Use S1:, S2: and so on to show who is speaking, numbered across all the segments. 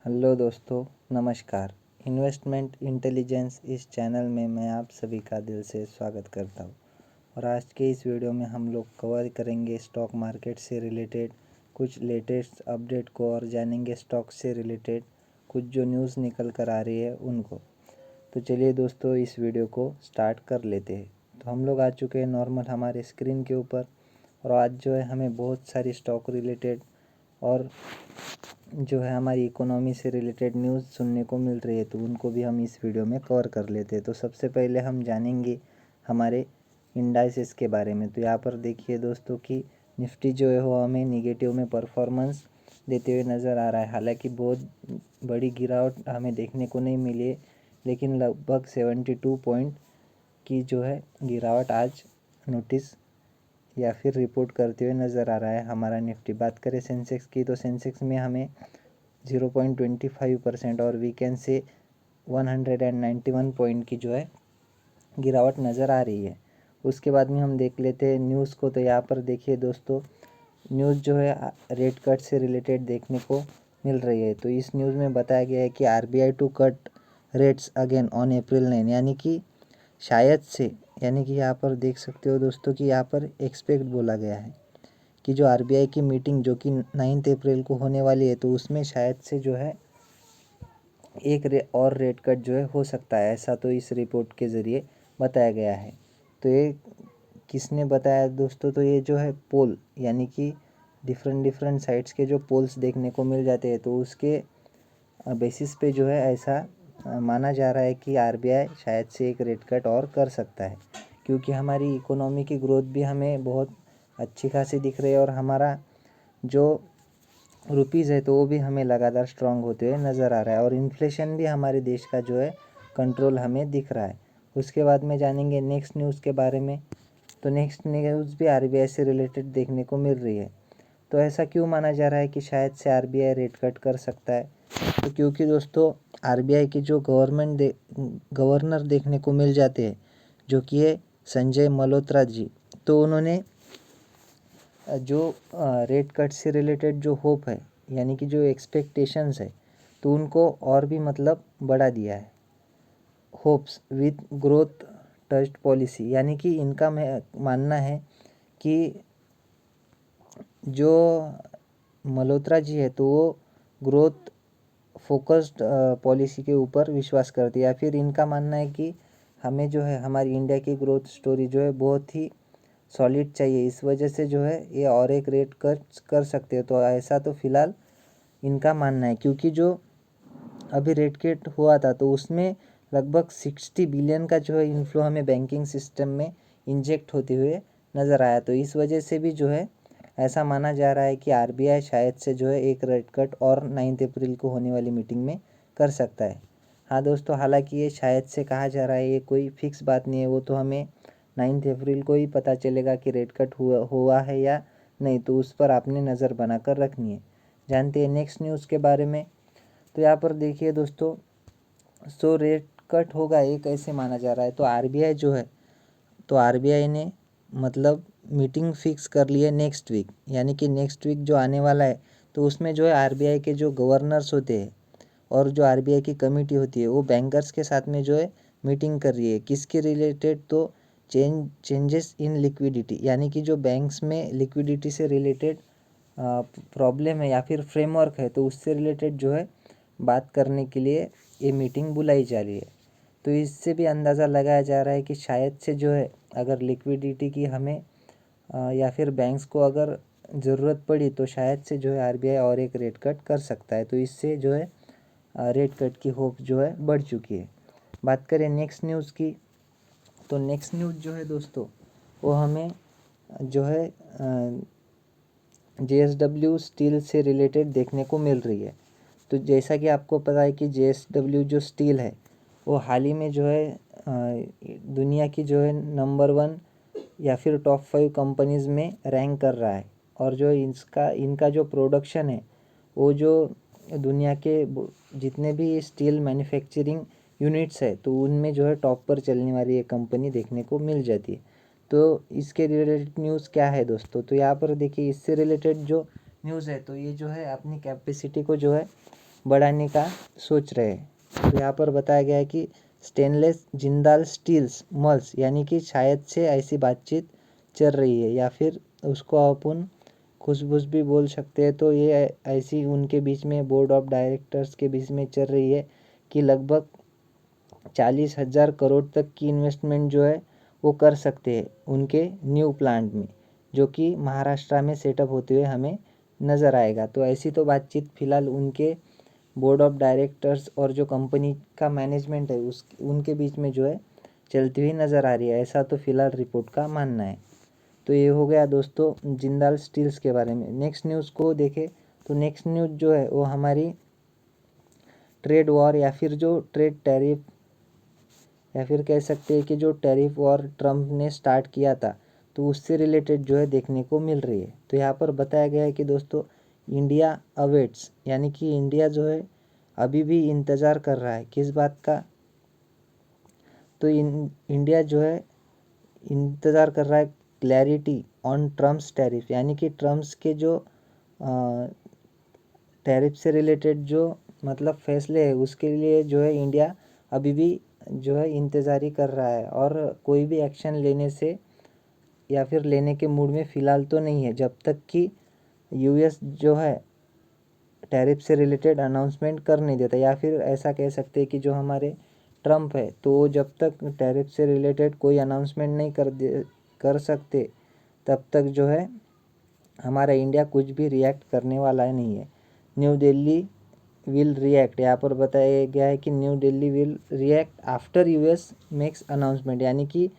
S1: Hello दोस्तों, नमस्कार। Investment intelligence इस चैनल में मैं आप सभी का दिल से स्वागत करता हूँ। और आज के इस वीडियो में हम लोग कवर करेंगे स्टॉक मार्केट से रिलेटेड कुछ लेटेस्ट अपडेट को और जानेंगे स्टॉक से रिलेटेड कुछ जो न्यूज़ निकल कर आ रही है उनको। तो चलिए दोस्तों, इस वीडियो को स्टार्ट कर लेते हैं। तो हम लोग आ चुके हैं नॉर्मल हमारे स्क्रीन के ऊपर और आज जो है हमें बहुत सारी स्टॉक रिलेटेड और जो है हमारी इकोनॉमी से रिलेटेड न्यूज़ सुनने को मिल रही है, तो उनको भी हम इस वीडियो में कवर कर लेते हैं। तो सबसे पहले हम जानेंगे हमारे इंडाइसेस के बारे में। तो यहाँ पर देखिए दोस्तों कि निफ्टी जो है वो हमें निगेटिव में परफॉर्मेंस देते हुए नज़र आ रहा है। हालांकि बहुत बड़ी गिरावट हमें देखने को नहीं मिली है, लेकिन लगभग 72 पॉइंट की जो है गिरावट आज नोटिस या फिर रिपोर्ट करते हुए नज़र आ रहा है हमारा निफ्टी। बात करें सेंसेक्स की, तो सेंसेक्स में हमें 0.25% और वीकेंड से 191 पॉइंट की जो है गिरावट नज़र आ रही है। उसके बाद में हम देख लेते हैं न्यूज़ को। तो यहाँ पर देखिए दोस्तों, न्यूज़ जो है रेट कट से रिलेटेड देखने को मिल रही है। तो इस न्यूज़ में बताया गया है कि RBI to cut rates again on April 9, यानी कि शायद से, यानी कि यहाँ पर देख सकते हो दोस्तों कि यहाँ पर एक्सपेक्ट बोला गया है कि जो आरबीआई की मीटिंग जो कि 9 अप्रैल को होने वाली है, तो उसमें शायद से जो है एक और रेट कट जो है हो सकता है, ऐसा तो इस रिपोर्ट के ज़रिए बताया गया है। तो ये किसने बताया दोस्तों? तो ये जो है पोल, यानी कि डिफरेंट साइट्स के जो पोल्स देखने को मिल जाते हैं, तो उसके बेसिस पे जो है ऐसा माना जा रहा है कि आरबीआई शायद से एक रेट कट और कर सकता है, क्योंकि हमारी इकोनॉमी की ग्रोथ भी हमें बहुत अच्छी खासी दिख रही है और हमारा जो रुपीज़ है तो वो भी हमें लगातार स्ट्रांग होते हुए नज़र आ रहा है और इन्फ्लेशन भी हमारे देश का जो है कंट्रोल हमें दिख रहा है। उसके बाद में जानेंगे नेक्स्ट न्यूज़ के बारे में। तो नेक्स्ट न्यूज़ भी आरबीआई से रिलेटेड देखने को मिल रही है। तो ऐसा क्यों माना जा रहा है कि शायद से आरबीआई रेट कट कर सकता है? तो क्योंकि दोस्तों आरबीआई के जो गवर्नर देखने को मिल जाते हैं, जो कि है संजय मल्होत्रा जी, तो उन्होंने जो रेट कट से रिलेटेड जो होप है, यानी कि जो एक्सपेक्टेशंस है, तो उनको और भी मतलब बढ़ा दिया है। Hopes with growth touched policy, यानी कि इनका मानना है कि जो मल्होत्रा जी है तो वो ग्रोथ फोकस्ड पॉलिसी के ऊपर विश्वास करती है, या फिर इनका मानना है कि हमें जो है हमारी इंडिया की ग्रोथ स्टोरी जो है बहुत ही सॉलिड चाहिए, इस वजह से जो है ये और एक रेट कट कर सकते हो। तो ऐसा तो फिलहाल इनका मानना है, क्योंकि जो अभी रेट कट हुआ था तो उसमें लगभग 60 बिलियन का जो है इन्फ्लो हमें बैंकिंग सिस्टम में इंजेक्ट होते हुए नज़र आया। तो इस वजह से भी जो है ऐसा माना जा रहा है कि आरबीआई शायद से जो है एक रेट कट और 9 अप्रैल को होने वाली मीटिंग में कर सकता है। हाँ दोस्तों, हालांकि ये शायद से कहा जा रहा है, ये कोई फिक्स बात नहीं है। वो तो हमें 9 अप्रैल को ही पता चलेगा कि रेट कट हुआ है या नहीं, तो उस पर आपने नज़र बनाकर रखनी है। जानते हैं नेक्स्ट न्यूज़ के बारे में। तो यहाँ पर देखिए दोस्तों, रेट कट होगा ये कैसे माना जा रहा है? तो आरबीआई जो है, तो आरबीआई ने मतलब मीटिंग फिक्स कर ली है नेक्स्ट वीक, यानी कि नेक्स्ट वीक जो आने वाला है, तो उसमें जो है आरबीआई के जो गवर्नर्स होते हैं और जो आरबीआई की कमेटी होती है वो बैंकर्स के साथ में जो है मीटिंग कर रही है। किसके रिलेटेड? तो चेंजेस इन लिक्विडिटी, यानी कि जो बैंक्स में लिक्विडिटी से रिलेटेड प्रॉब्लम है या फिर फ्रेमवर्क है, तो उससे रिलेटेड जो है बात करने के लिए ये मीटिंग बुलाई जा रही है। तो इससे भी अंदाज़ा लगाया जा रहा है कि शायद से जो है अगर लिक्विडिटी की हमें या फिर बैंक्स को अगर ज़रूरत पड़ी तो शायद से जो है आरबीआई और एक रेट कट कर सकता है। तो इससे जो है रेट कट की होप जो है बढ़ चुकी है। बात करें नेक्स्ट न्यूज़ की, तो नेक्स्ट न्यूज़ जो है दोस्तों वो हमें जो है जेएसडब्ल्यू स्टील से रिलेटेड देखने को मिल रही है। तो जैसा कि आपको पता है कि जेएसडब्ल्यू जो स्टील है वो हाल ही में जो है दुनिया की जो है नंबर 1 या फिर टॉप 5 कंपनीज़ में रैंक कर रहा है। और जो इनका जो प्रोडक्शन है वो जो दुनिया के जितने भी स्टील मैन्युफैक्चरिंग यूनिट्स है तो उनमें जो है टॉप पर चलने वाली ये कंपनी देखने को मिल जाती है। तो इसके रिलेटेड न्यूज़ क्या है दोस्तों? तो यहाँ पर देखिए इससे रिलेटेड जो न्यूज़ है, तो ये जो है अपनी कैपेसिटी को जो है बढ़ाने का सोच रहे हैं। तो यहाँ पर बताया गया है कि स्टेनलेस जिंदाल स्टील्स मल्स, यानी कि शायद से ऐसी बातचीत चल रही है, या फिर उसको अपन खुशबुश भी बोल सकते हैं। तो ये ऐसी उनके बीच में बोर्ड ऑफ डायरेक्टर्स के बीच में चल रही है कि लगभग 40,000 करोड़ तक की इन्वेस्टमेंट जो है वो कर सकते हैं उनके न्यू प्लांट में, जो कि महाराष्ट्र में सेटअप होते हुए हमें नज़र आएगा। तो ऐसी तो बातचीत फिलहाल उनके बोर्ड ऑफ डायरेक्टर्स और जो कंपनी का मैनेजमेंट है उनके बीच में जो है चलती हुई नज़र आ रही है, ऐसा तो फिलहाल रिपोर्ट का मानना है। तो ये हो गया दोस्तों जिंदाल स्टील्स के बारे में। नेक्स्ट न्यूज़ को देखें तो नेक्स्ट न्यूज़ जो है वो हमारी ट्रेड वॉर या फिर जो ट्रेड टैरिफ, या फिर कह सकते हैं कि जो टैरिफ वॉर ट्रम्प ने स्टार्ट किया था, तो उससे रिलेटेड जो है देखने को मिल रही है। तो यहाँ पर बताया गया है कि दोस्तों इंडिया अवेट्स, यानी कि इंडिया जो है अभी भी इंतज़ार कर रहा है किस बात का, तो इंडिया जो है इंतज़ार कर रहा है क्लैरिटी ऑन ट्रम्प्स टैरिफ, यानी कि ट्रम्प्स के जो टैरिफ से रिलेटेड जो मतलब फैसले है उसके लिए जो है इंडिया अभी भी जो है इंतज़ारी कर रहा है, और कोई भी एक्शन लेने से या फिर लेने के मूड में फ़िलहाल तो नहीं है जब तक कि यूएस जो है टैरिफ से रिलेटेड अनाउंसमेंट कर नहीं देता, या फिर ऐसा कह सकते हैं कि जो हमारे ट्रम्प है तो वो जब तक टैरिफ से रिलेटेड कोई अनाउंसमेंट नहीं कर सकते तब तक जो है हमारा इंडिया कुछ भी रिएक्ट करने वाला नहीं है। न्यू दिल्ली विल रिएक्ट, यहाँ पर बताया गया है कि new Delhi will react after US makes announcement, यानी कि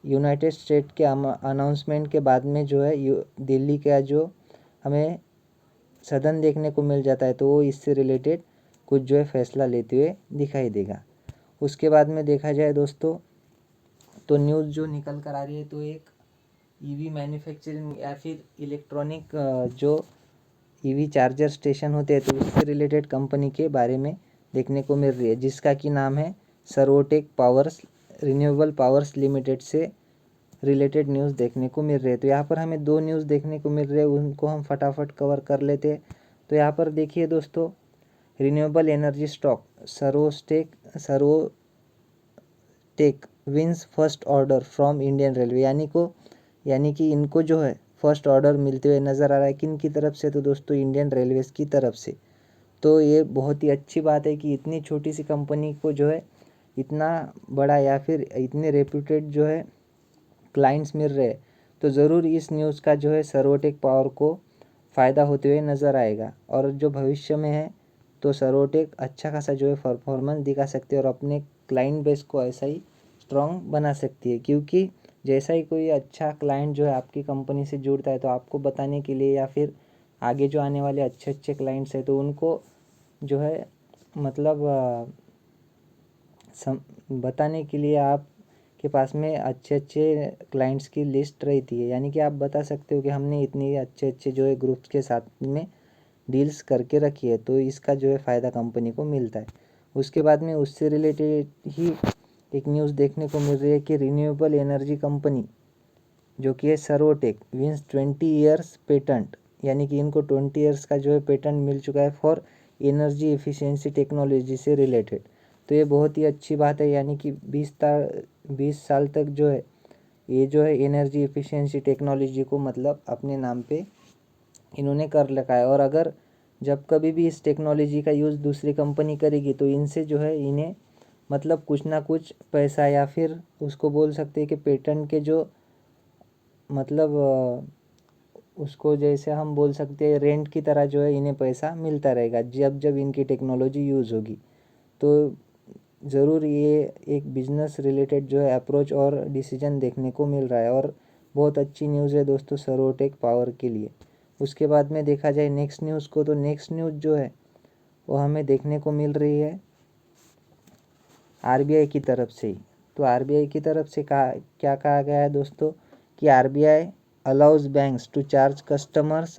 S1: यूनाइटेड स्टेट के अनाउंसमेंट के बाद में जो है दिल्ली का जो हमें सदन देखने को मिल जाता है तो वो इससे रिलेटेड कुछ जो है फैसला लेते हुए दिखाई देगा। उसके बाद में देखा जाए दोस्तों तो न्यूज़ जो निकल कर आ रही है तो एक ईवी मैन्युफैक्चरिंग या फिर इलेक्ट्रॉनिक जो ईवी चार्जर स्टेशन होते हैं तो उससे रिलेटेड कंपनी के बारे में देखने को मिल रही है, जिसका कि नाम है Servotech powers renewable powers limited से रिलेटेड न्यूज़ देखने को मिल रही है। तो यहाँ पर हमें दो न्यूज़ देखने को मिल रहे हैं, उनको हम फटाफट कवर कर लेते हैं। तो यहाँ पर देखिए दोस्तों, renewable energy stock Servotech wins first order from Indian railway, यानी कि इनको जो है फर्स्ट ऑर्डर मिलते हुए नज़र आ रहा है किन की तरफ से, तो दोस्तों इंडियन रेलवेज़ की तरफ से। तो ये बहुत ही अच्छी बात है कि इतनी छोटी सी कंपनी को जो है इतना बड़ा या फिर इतने रेप्यूटेड जो है क्लाइंट्स मिल रहे हैं। तो ज़रूर इस न्यूज़ का जो है सर्वोटेक पावर को फ़ायदा होते हुए नज़र आएगा, और जो भविष्य में है तो सर्वोटेक अच्छा खासा जो है परफॉर्मेंस दिखा सकते हैं और अपने क्लाइंट बेस को ऐसा ही स्ट्रॉन्ग बना सकती है। क्योंकि जैसा ही कोई अच्छा क्लाइंट जो है आपकी कंपनी से जुड़ता है तो आपको बताने के लिए या फिर आगे जो आने वाले अच्छे अच्छे क्लाइंट्स हैं तो उनको जो है मतलब बताने के लिए आप के पास में अच्छे अच्छे क्लाइंट्स की लिस्ट रहती है, यानी कि आप बता सकते हो कि हमने इतने अच्छे अच्छे जो है ग्रुप्स के साथ में डील्स करके रखी है, तो इसका जो है फ़ायदा कंपनी को मिलता है। उसके बाद में उससे रिलेटेड ही एक न्यूज़ देखने को मिल रही है कि रिन्यूएबल एनर्जी कंपनी जो कि है सर्वोटेक विंस 20 ईयर्स पेटेंट, यानी कि इनको 20 ईयर्स का जो है पेटेंट मिल चुका है फॉर एनर्जी एफिशिएंसी टेक्नोलॉजी से रिलेटेड। तो ये बहुत ही अच्छी बात है, यानी कि 20 साल तक जो है ये जो है एनर्जी एफिशिएंसी टेक्नोलॉजी को मतलब अपने नाम पे इन्होंने कर रखा है, और अगर जब कभी भी इस टेक्नोलॉजी का यूज़ दूसरी कंपनी करेगी तो इनसे जो है इन्हें मतलब कुछ ना कुछ पैसा या फिर उसको बोल सकते हैं कि पेटेंट के जो मतलब उसको जैसे हम बोल सकते हैं रेंट की तरह जो है इन्हें पैसा मिलता रहेगा जब जब इनकी टेक्नोलॉजी यूज़ होगी। तो ज़रूर ये एक बिजनेस रिलेटेड जो है अप्रोच और डिसीजन देखने को मिल रहा है, और बहुत अच्छी न्यूज़ है दोस्तों सर्वोटेक पावर के लिए। उसके बाद में देखा जाए नेक्स्ट न्यूज़ को, तो नेक्स्ट न्यूज़ जो है वो हमें देखने को मिल रही है आरबीआई की तरफ से ही। तो आरबीआई की तरफ से क्या कहा गया है दोस्तों कि RBI allows banks to charge customers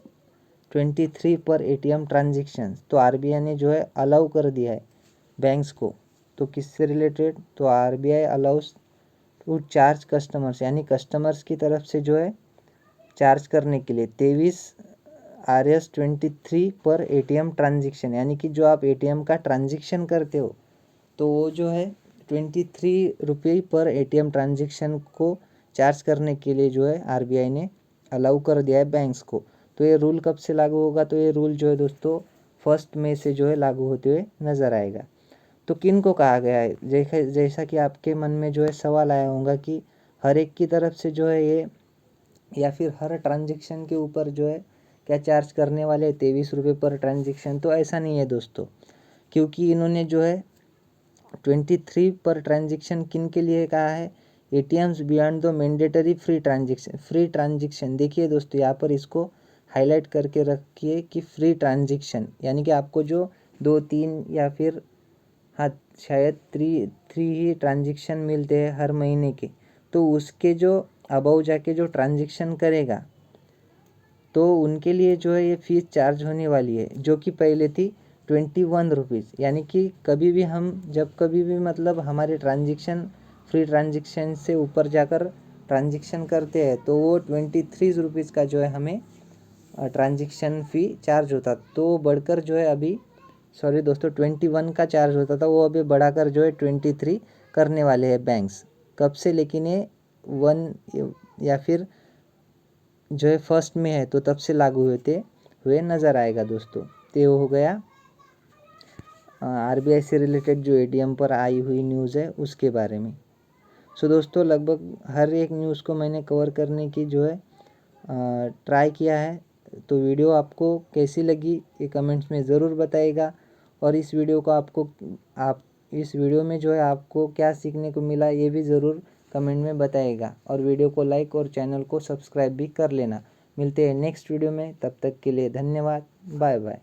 S1: 23 पर एटीएम ट्रांजेक्शन। तो आरबीआई ने जो है अलाउ कर दिया है बैंक्स को, तो किससे रिलेटेड, तो RBI allows to charge customers, यानी कस्टमर्स की तरफ से जो है चार्ज करने के लिए 23 RS-23 पर ATM ट्रांजेक्शन, यानी कि जो आप ATM का ट्रांजेक्शन करते हो तो वो जो है 23 रुपये पर ATM ट्रांजेक्शन को चार्ज करने के लिए जो है RBI ने अलाउ कर दिया है बैंक्स को। तो ये रूल कब से लागू होगा? तो ये रूल जो है दोस्तों 1 मई से जो है लागू होते हुए नज़र आएगा। तो किन को कहा गया है? जैसा कि आपके मन में जो है सवाल आया होगा कि हर एक की तरफ से जो है ये, या फिर हर ट्रांजेक्शन के ऊपर जो है क्या चार्ज करने वाले 23 रुपये पर ट्रांजेक्शन। तो ऐसा नहीं है दोस्तों, क्योंकि इन्होंने जो है 23 पर ट्रांजेक्शन किन के लिए कहा है? ATMs beyond the mandatory free transaction. देखिए दोस्तों यहाँ पर इसको हाईलाइट करके रखिए कि फ्री ट्रांजेक्शन, यानी कि आपको जो 2-3 या फिर हाँ शायद थ्री ही ट्रांजेक्शन मिलते हैं हर महीने के, तो उसके जो अबाउ जाके जो ट्रांजेक्शन करेगा तो उनके लिए जो है ये फ़ीस चार्ज होने वाली है, जो कि पहले थी 21 रुपीज़। यानी कि कभी भी हम जब कभी भी मतलब हमारे ट्रांजेक्शन फ्री ट्रांजेक्शन से ऊपर जाकर ट्रांजेक्शन करते हैं तो वो 23 रुपीज़ का जो है हमें ट्रांजेक्शन फ़ी चार्ज होता, तो बढ़कर जो है अभी सॉरी दोस्तों 21 का चार्ज होता था, वो अभी बढ़ाकर जो है 23 करने वाले हैं बैंक्स। कब से? लेकिन ये 1 या फिर जो है 1 में है तो तब से लागू होते हुए नज़र आएगा दोस्तों। तो ये हो गया RBI से रिलेटेड जो ATM पर आई हुई न्यूज़ है उसके बारे में। सो दोस्तों लगभग हर एक न्यूज़ को मैंने कवर करने की जो है ट्राई किया है। तो वीडियो आपको कैसी लगी ये कमेंट्स में ज़रूर बताइएगा, और इस वीडियो को इस वीडियो में जो है आपको क्या सीखने को मिला ये भी ज़रूर कमेंट में बताइएगा, और वीडियो को लाइक और चैनल को सब्सक्राइब भी कर लेना। मिलते हैं नेक्स्ट वीडियो में, तब तक के लिए धन्यवाद, बाय बाय।